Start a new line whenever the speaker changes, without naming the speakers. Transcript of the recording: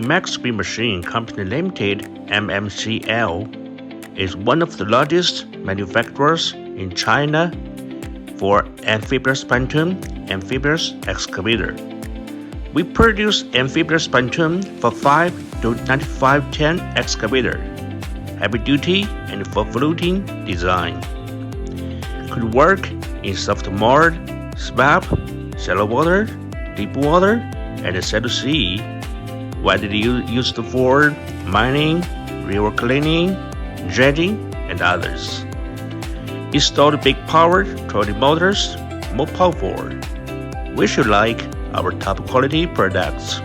MAXWAY Machine Company Limited (MMCL) is one of the largest manufacturers in China for amphibious pontoon, amphibious excavator. We produce amphibious pontoon for 5 to 95 ton excavator, heavy duty and for floating design. Could work in soft mud, swamp, shallow water, deep water, and shallow sea, widely used for mining, river cleaning, dredging, and others. Installed big power trolling motors, more powerful. We should like our top quality products.